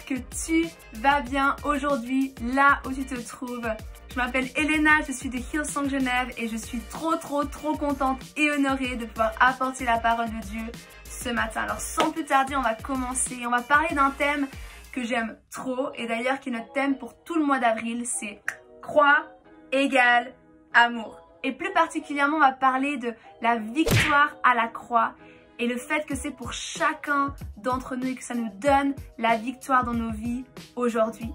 j'espère que tu vas bien aujourd'hui, là où tu te trouves. Je m'appelle Elena, je suis de Hillsong Genève et je suis trop contente et honorée de pouvoir apporter la parole de Dieu ce matin. Alors sans plus tarder, on va commencer. On va parler d'un thème que j'aime trop et d'ailleurs qui est notre thème pour tout le mois d'avril, c'est croix égale amour. Et plus particulièrement, on va parler de la victoire à la croix et le fait que c'est pour chacun d'entre nous et que ça nous donne la victoire dans nos vies aujourd'hui.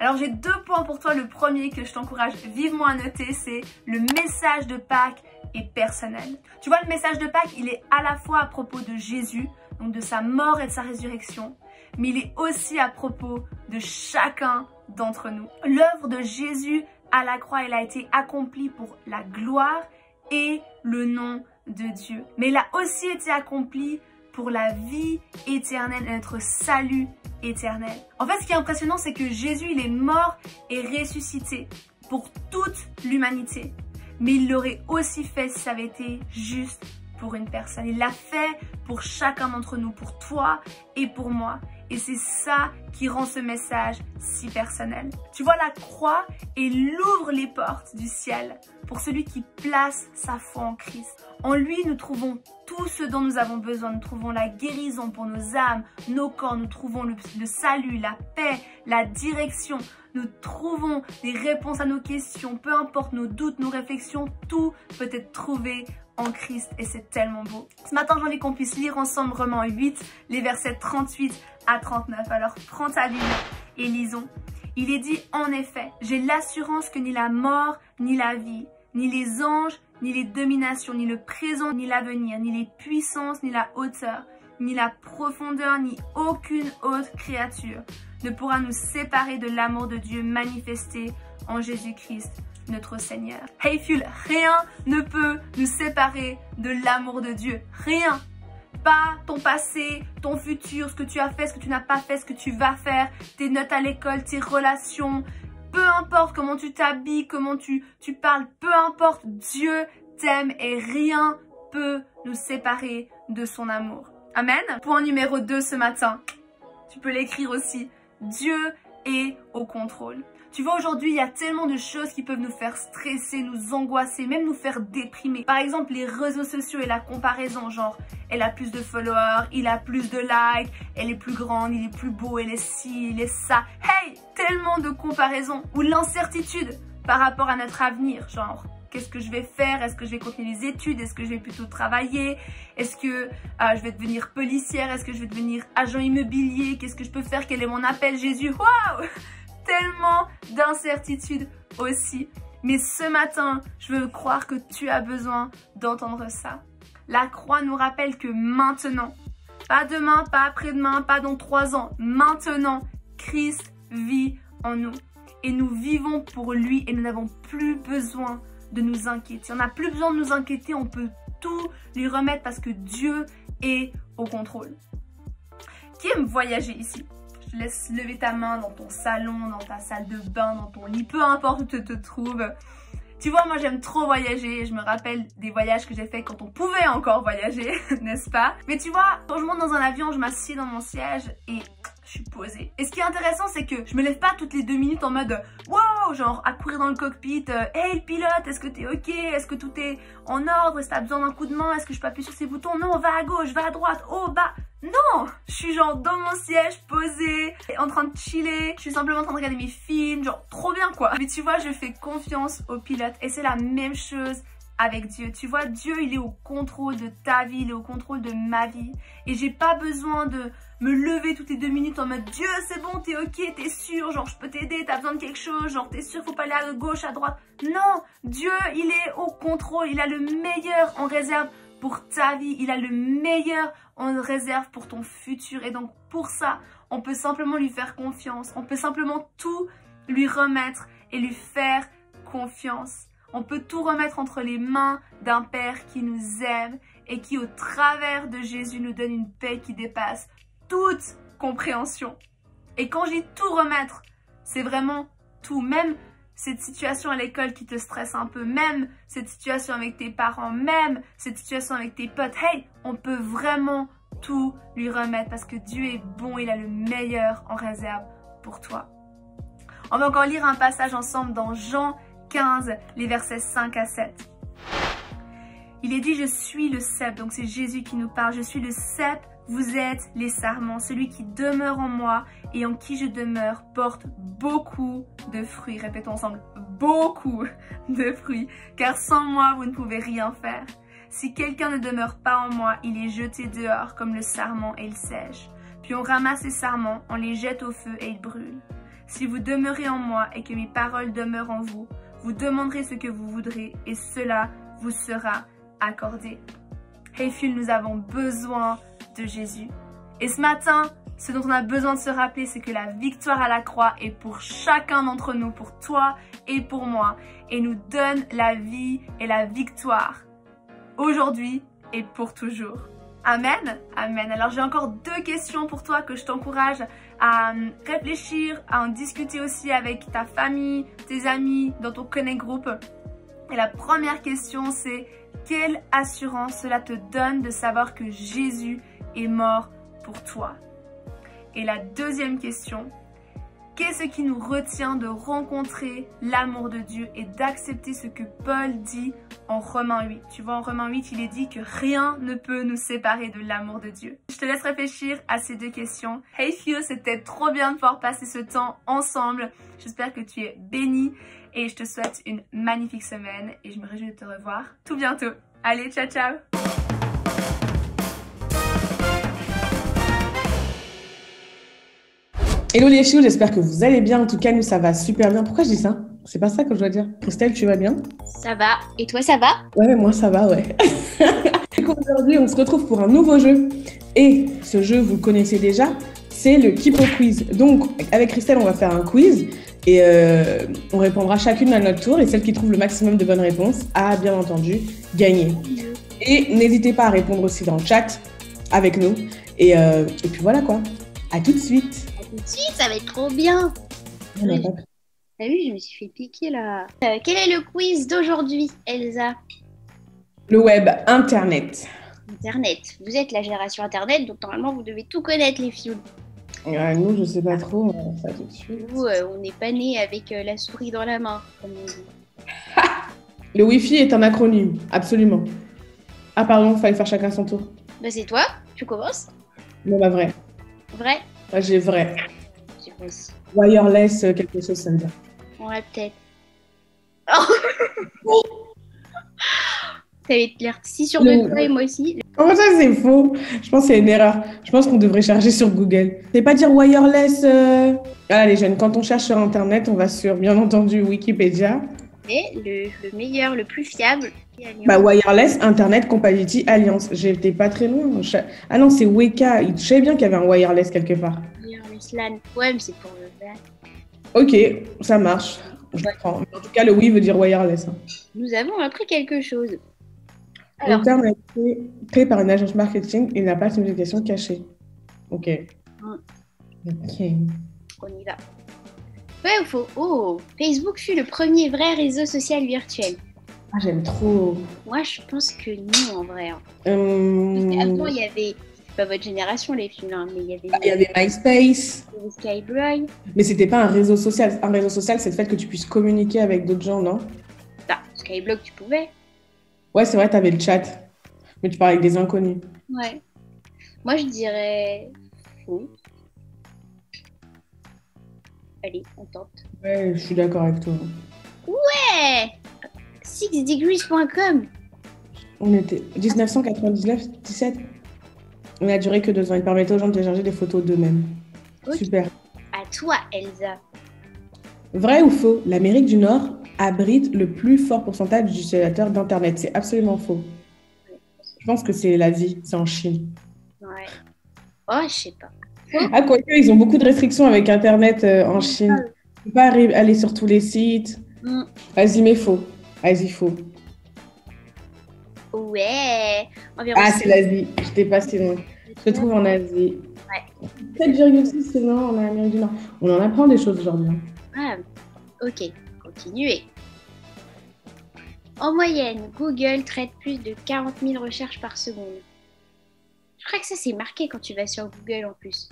Alors j'ai 2 points pour toi. Le premier que je t'encourage vivement à noter, c'est le message de Pâques est personnel. Tu vois, le message de Pâques, il est à la fois à propos de Jésus, donc de sa mort et de sa résurrection, mais il est aussi à propos de chacun d'entre nous. L'œuvre de Jésus à la croix, elle a été accomplie pour la gloire et le nom de Dieu. Mais il a aussi été accompli pour la vie éternelle et notre salut éternel. En fait, ce qui est impressionnant, c'est que Jésus, il est mort et ressuscité pour toute l'humanité. Mais il l'aurait aussi fait si ça avait été juste pour une personne. Il l'a fait pour chacun d'entre nous, pour toi et pour moi. Et c'est ça qui rend ce message si personnel. Tu vois, la croix, elle ouvre les portes du ciel pour celui qui place sa foi en Christ. En lui, nous trouvons tout ce dont nous avons besoin. Nous trouvons la guérison pour nos âmes, nos corps. Nous trouvons le salut, la paix, la direction. Nous trouvons des réponses à nos questions. Peu importe nos doutes, nos réflexions, tout peut être trouvé en Christ et c'est tellement beau. Ce matin, j'ai envie qu'on puisse lire ensemble Romains 8, les versets 38 à 39. Alors, prends ta Bible et lisons. Il est dit, en effet, j'ai l'assurance que ni la mort, ni la vie, ni les anges, ni les dominations, ni le présent, ni l'avenir, ni les puissances, ni la hauteur, ni la profondeur, ni aucune autre créature ne pourra nous séparer de l'amour de Dieu manifesté en Jésus-Christ, notre Seigneur. Hey Fuel, rien ne peut nous séparer de l'amour de Dieu. Rien. Pas ton passé, ton futur, ce que tu as fait, ce que tu n'as pas fait, ce que tu vas faire, tes notes à l'école, tes relations. Peu importe comment tu t'habilles, comment tu parles, peu importe, Dieu t'aime et rien peut nous séparer de son amour. Amen. Point numéro 2 ce matin, tu peux l'écrire aussi. Dieu est au contrôle. Tu vois, aujourd'hui, il y a tellement de choses qui peuvent nous faire stresser, nous angoisser, même nous faire déprimer. Par exemple, les réseaux sociaux et la comparaison, genre, elle a plus de followers, il a plus de likes, elle est plus grande, il est plus beau, elle est ci, il est ça. Hey, tellement de comparaisons. Ou l'incertitude par rapport à notre avenir, genre, qu'est-ce que je vais faire? Est-ce que je vais continuer les études? Est-ce que je vais plutôt travailler? Est-ce que je vais devenir policière? Est-ce que je vais devenir agent immobilier? Qu'est-ce que je peux faire? Quel est mon appel, Jésus? Waouh! Tellement d'incertitudes aussi. Mais ce matin, je veux croire que tu as besoin d'entendre ça. La croix nous rappelle que maintenant, pas demain, pas après-demain, pas dans 3 ans, maintenant, Christ vit en nous. Et nous vivons pour lui et nous n'avons plus besoin de nous inquiéter. On n'a plus besoin de nous inquiéter, on peut tout lui remettre parce que Dieu est au contrôle. Qui aime voyager ici? Je te laisse lever ta main dans ton salon, dans ta salle de bain, dans ton lit, peu importe où tu te trouves. Tu vois, moi j'aime trop voyager. Je me rappelle des voyages que j'ai fait quand on pouvait encore voyager, n'est-ce pas? Mais tu vois, quand je monte dans un avion, je m'assieds dans mon siège et je suis posée. Et ce qui est intéressant, c'est que je me lève pas toutes les 2 minutes en mode wow, genre à courir dans le cockpit. Hey pilote, est-ce que t'es ok? Est-ce que tout est en ordre? Est-ce que t'as besoin d'un coup de main? Est-ce que je peux appuyer sur ces boutons? Non, va à gauche, va à droite, haut, bas. Non, je suis genre dans mon siège, posée, en train de chiller. Je suis simplement en train de regarder mes films, genre trop bien quoi. Mais tu vois, je fais confiance au pilote et c'est la même chose avec Dieu. Tu vois, Dieu, il est au contrôle de ta vie, il est au contrôle de ma vie. Et j'ai pas besoin de me lever toutes les 2 minutes en mode Dieu, c'est bon, t'es ok, t'es sûr, genre je peux t'aider, t'as besoin de quelque chose, genre t'es sûr, faut pas aller à gauche, à droite. Non, Dieu, il est au contrôle, il a le meilleur en réserve pour ta vie, il a le meilleur en réserve pour ton futur. Et donc pour ça, on peut simplement lui faire confiance, on peut simplement tout lui remettre et lui faire confiance. On peut tout remettre entre les mains d'un Père qui nous aime et qui, au travers de Jésus, nous donne une paix qui dépasse toute compréhension. Et quand je dis tout remettre, c'est vraiment tout. Même cette situation à l'école qui te stresse un peu, même cette situation avec tes parents, même cette situation avec tes potes. Hey, on peut vraiment tout lui remettre parce que Dieu est bon, il a le meilleur en réserve pour toi. On va encore lire un passage ensemble dans Jean 15, les versets 5 à 7. Il est dit, je suis le cep, donc c'est Jésus qui nous parle, je suis le cep, vous êtes les sarments, celui qui demeure en moi et en qui je demeure porte beaucoup de fruits. Répétons ensemble, beaucoup de fruits, car sans moi vous ne pouvez rien faire. Si quelqu'un ne demeure pas en moi, il est jeté dehors comme le sarment et il sèche. Puis on ramasse les sarments, on les jette au feu et ils brûlent. Si vous demeurez en moi et que mes paroles demeurent en vous, vous demanderez ce que vous voudrez et cela vous sera accordé. Hey Fuel, nous avons besoin de Jésus. Et ce matin, ce dont on a besoin de se rappeler, c'est que la victoire à la croix est pour chacun d'entre nous, pour toi et pour moi, et nous donne la vie et la victoire aujourd'hui et pour toujours. Amen. Amen. Alors j'ai encore 2 questions pour toi que je t'encourage à réfléchir, à en discuter aussi avec ta famille, tes amis, dans ton Connect Group. Et la première question, c'est quelle assurance cela te donne de savoir que Jésus est mort pour toi? Et la deuxième question, qu'est-ce qui nous retient de rencontrer l'amour de Dieu et d'accepter ce que Paul dit en Romains 8? Tu vois, en Romains 8, il est dit que rien ne peut nous séparer de l'amour de Dieu. Je te laisse réfléchir à ces 2 questions. Hey Fuel, c'était trop bien de pouvoir passer ce temps ensemble. J'espère que tu es béni et je te souhaite une magnifique semaine et je me réjouis de te revoir tout bientôt. Allez, ciao, ciao! Hello les filles, j'espère que vous allez bien. En tout cas, nous, ça va super bien. Pourquoi je dis ça? C'est pas ça que je dois dire. Christelle, tu vas bien? Ça va. Et toi, ça va? Ouais, moi, ça va, ouais. Aujourd'hui, on se retrouve pour un nouveau jeu. Et ce jeu, vous le connaissez déjà, c'est le Kipo Quiz. Donc, avec Christelle, on va faire un quiz. Et on répondra chacune à notre tour. Et celle qui trouve le maximum de bonnes réponses a, bien entendu, gagné. Et n'hésitez pas à répondre aussi dans le chat avec nous. Et puis voilà, quoi. À tout de suite. Si, ça va être trop bien. Oui. T'as vu, je me suis fait piquer là. Quel est le quiz d'aujourd'hui, Elsa? Le web, Internet. Internet. Vous êtes la génération Internet, donc normalement, vous devez tout connaître, les filles. Nous, je sais pas trop, on va faire ça tout de suite. Nous, on n'est pas nés avec la souris dans la main, comme on dit. Le Wi-Fi est un acronyme, absolument. Ah pardon, fallait faire chacun son tour. Bah c'est toi, tu commences? Non, bah vrai. Vrai? Moi, j'ai vrai. J'ai pas aussi. Wireless, quelque chose, ça me dit. Ouais, peut-être. T'avais l'air si sûr de toi et moi aussi. Comment ça, c'est faux? Je pense que c'est une erreur. Je pense qu'on devrait chercher sur Google. C'est pas dire wireless. Ah, les jeunes, quand on cherche sur Internet, on va sur, bien entendu, Wikipédia. Et le meilleur, le plus fiable. Bah, Wireless Internet Compatibility Alliance. J'étais pas très loin. Ah non, c'est Weka. Je savais bien qu'il y avait un wireless quelque part. Wireless LAN. Ouais, mais c'est pour le LAN. Ok, ça marche. Je comprends. En tout cas, le oui veut dire wireless. Nous avons appris quelque chose. Alors, le terme a été créé par une agence marketing et n'a pas de signification cachée. Ok. Ok. On y va. Vrai ou faux? Oh, Facebook fut le premier vrai réseau social virtuel. Ah, j'aime trop. Moi, je pense que non, en vrai. Parce qu'avant, il y avait, c'est pas votre génération, les filles, hein, mais il y avait MySpace. Il y avait Skyblog. Mais c'était pas un réseau social. Un réseau social, c'est le fait que tu puisses communiquer avec d'autres gens, non? Ah, Skyblog, tu pouvais. Ouais, c'est vrai, t'avais le chat. Mais tu parlais avec des inconnus. Ouais. Moi, je dirais faux. Allez, on tente. Ouais, je suis d'accord avec toi. Ouais! 6degrees.com. On était 1999-17. On n'a duré que 2 ans. Il permettait aux gens de télécharger des photos d'eux-mêmes. Okay. Super. À toi, Elsa. Vrai ou faux? L'Amérique du Nord abrite le plus fort pourcentage d'utilisateurs d'Internet. C'est absolument faux. Je pense que c'est l'Asie, c'est en Chine. Ouais. Oh, je sais pas. Ah, quoique, ils ont beaucoup de restrictions avec Internet en Chine. Tu peux pas aller sur tous les sites. Vas-y, mais faux. Vas-y, faux. Ouais. Ah, c'est l'Asie. Je t'ai pas si loin. Je te trouve en Asie. Ouais. 7,6, c'est non, en Amérique du Nord. On en apprend des choses aujourd'hui. Ah, ok. Continuez. En moyenne, Google traite plus de 40 000 recherches par seconde. crois que ça, c'est marqué quand tu vas sur Google en plus.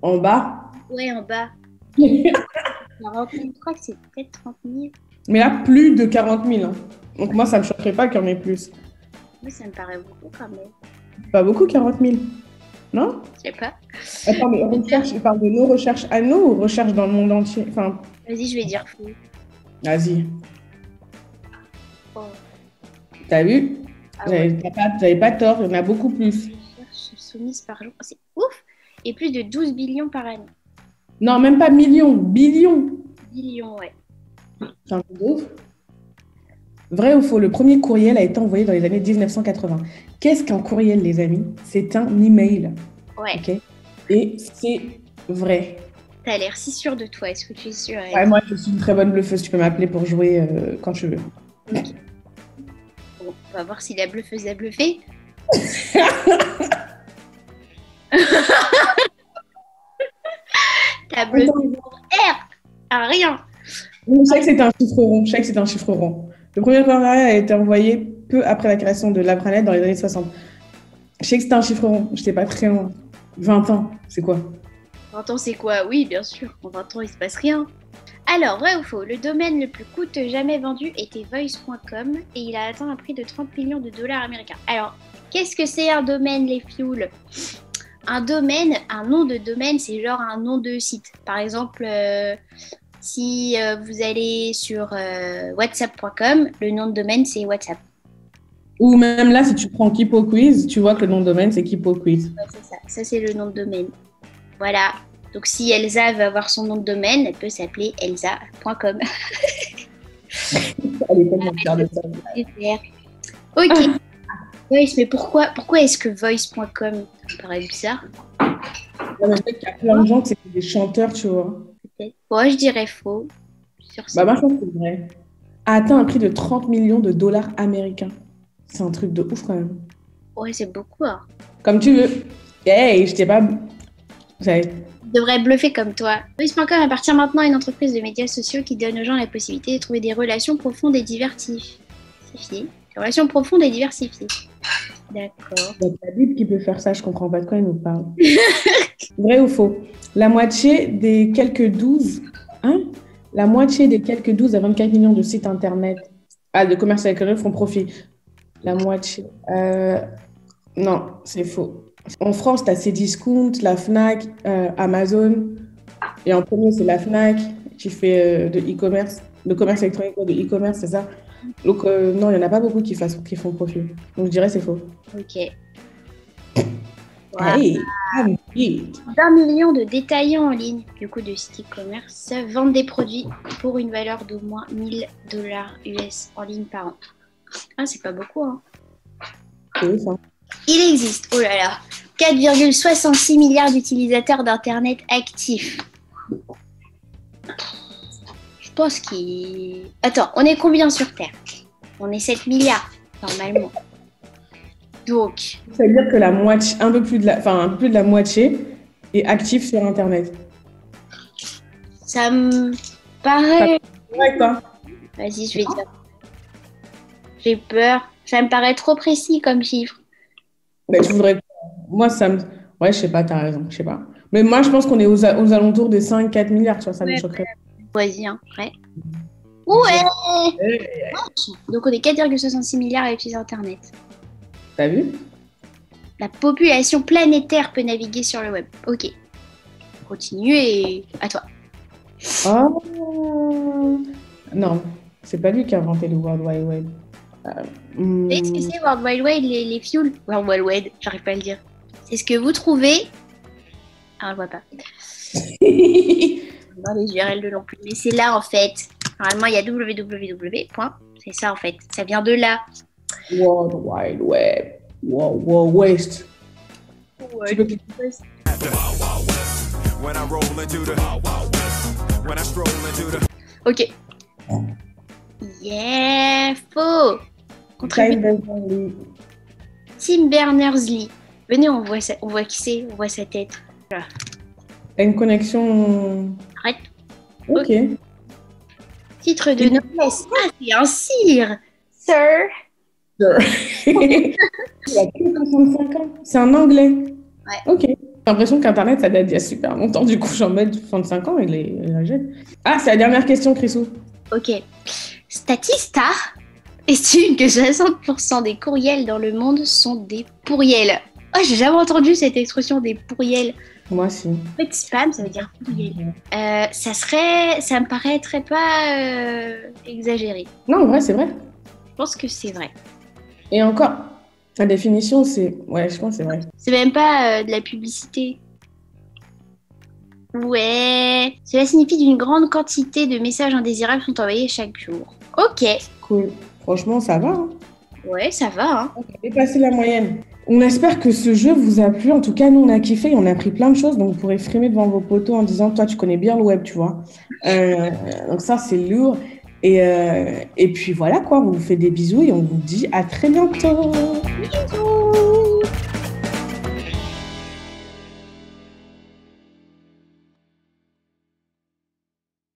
En bas? Ouais, en bas. 40 000, je crois que c'est peut-être 30 000. Mais là, plus de 40 000. Hein. Donc moi, ça ne me choquerait pas qu'il y en ait plus. Moi, ça me paraît beaucoup quand même. Pas beaucoup, 40 000. Non? Je sais pas. Attends, mais recherche, il parle de nos recherches à nous ou recherches dans le monde entier? Enfin... Vas-y, je vais dire fou. Vas-y. Oh. T'as vu? Ah ouais. J'avais pas tort, il y en a beaucoup plus. Recherches soumises par jour. C'est ouf! Et plus de 12 billions par année. Non, même pas millions, billions. Billions, ouais. C'est un peu de ouf. Vrai ou faux, le premier courriel a été envoyé dans les années 1980. Qu'est-ce qu'un courriel, les amis? C'est un email. Ouais. Okay. Et c'est vrai. T'as l'air si sûre de toi, est-ce que tu es sûre? Ouais, moi, je suis une très bonne bluffeuse. Tu peux m'appeler pour jouer quand tu veux. Okay. Bon, on va voir si la bluffeuse a bluffé. T'as bluffé pour R à rien. Je sais que c'est un chiffre rond. Je sais que c'est un chiffre rond. Le premier courriel a été envoyé peu après la création de l'intranet dans les années 60. Je sais que c'est un chiffre rond. Je sais pas très loin. 20 ans, c'est quoi? 20 ans, c'est quoi? Oui, bien sûr. En 20 ans, il se passe rien. Alors, vrai ou faux, le domaine le plus coûteux jamais vendu était voice.com et il a atteint un prix de 30 millions de dollars américains. Alors, qu'est-ce que c'est un domaine, les fioul? Un domaine, un nom de domaine, c'est genre un nom de site. Par exemple, si vous allez sur whatsapp.com, le nom de domaine, c'est WhatsApp. Ou même là, si tu prends Kipo Quiz, tu vois que le nom de domaine, c'est Kipo Quiz. Ouais, c'est ça. Ça, c'est le nom de domaine. Voilà. Donc, si Elsa veut avoir son nom de domaine, elle peut s'appeler elsa.com. Elle est tellement fière de ça. Ok. Voice, mais pourquoi est-ce que voice.com, ça me paraît bizarre? Il y a plein de gens qui sont des chanteurs, tu vois. Peut-être. Moi, je dirais faux. Moi, je pense que c'est vrai. A atteint un prix de 30 millions de dollars américains. C'est un truc de ouf, quand même. Ouais, c'est beaucoup, hein. Comme tu veux. Hey, je t'ai pas... Je devrais bluffer comme toi. Voice.com appartient maintenant à une entreprise de médias sociaux qui donne aux gens la possibilité de trouver des relations profondes et diversifiées. Des relations profondes et diversifiées. D'accord. Il y a la Bible qui peut faire ça, je comprends pas de quoi il nous parle. Vrai ou faux? La moitié des quelques 12... Hein? La moitié des quelques 12 à 24 millions de sites internet de commerce électronique font profit. La moitié. Non, c'est faux. En France, tu as Cdiscount, la Fnac, Amazon. Et en premier, c'est la Fnac qui fait de e-commerce, de commerce électronique, de e-commerce, c'est ça? Donc, non, il n'y en a pas beaucoup qui font profit. Donc, je dirais c'est faux. Ok. Wow. Hey, 20 millions de détaillants en ligne, du coup de sites e-commerce, vendent des produits pour une valeur d'au moins $1000 US en ligne par an. Ah, c'est pas beaucoup, hein. C'est ouf, hein. Il existe, oh là là, 4,66 milliards d'utilisateurs d'Internet actifs. Je pense qu'il... Attends, on est combien sur Terre? On est 7 milliards, normalement. Donc... Ça veut dire que la moitié, un peu plus de la moitié est active sur Internet. Ça me paraît... Ouais, quoi. Vas-y, je vais dire. J'ai peur. Ça me paraît trop précis comme chiffre. Mais tu voudrais... Moi, ça me... Ouais, je sais pas, t'as raison, je sais pas. Mais moi, je pense qu'on est aux alentours des 5-4 milliards, tu vois, ça me choquerait. Vas-y, hein, ouais. Ouais. Donc, on est 4,66 milliards à utiliser Internet. T'as vu? La population planétaire peut naviguer sur le web. Ok. Continue et à toi. Oh non, c'est pas lui qui a inventé le World Wide Web. Est-ce que c'est World Wide Web, les fuels? World Wide Web, j'arrive pas à le dire. C'est ce que vous trouvez. Ah, on le voit pas. Dans les URL de non plus. Mais c'est là en fait. Normalement, il y a www. C'est ça en fait. Ça vient de là. World Wide Web. Wow, West. Tu peux cliquer. Ok. Yeah, faux. Tim Berners-Lee. Venez, on voit qui c'est, on voit sa tête. Voilà. T'as une connexion. Arrête. Ok. Titre de noblesse. Ah, c'est un sire. Sir. Il a que 65 ans. C'est un anglais. Ouais. Ok. J'ai l'impression qu'Internet, ça date d'il y a super longtemps. Du coup, j'en mets 65 ans, il est jeune. Ah, c'est la dernière question, Chrisou. Ok. Statista estime que 60% des courriels dans le monde sont des pourriels. Oh, j'ai jamais entendu cette expression des pourriels. Moi, si. En fait, spam, ça veut dire pourriel. Ça me paraîtrait pas exagéré. Non, en vrai, c'est vrai. Je pense que c'est vrai. Et encore, la définition, c'est... Ouais, je pense que c'est vrai. C'est même pas de la publicité. Ouais. Cela signifie d'une grande quantité de messages indésirables sont envoyés chaque jour. Ok. Cool. Franchement, ça va. Hein. Ouais, ça va. Hein. On a dépassé la moyenne. On espère que ce jeu vous a plu. En tout cas, nous, on a kiffé et on a appris plein de choses. Donc, vous pourrez frimer devant vos potos en disant, toi, tu connais bien le web, tu vois. Donc ça, c'est lourd. Et puis voilà, quoi. On vous fait des bisous et on vous dit à très bientôt. Bisous.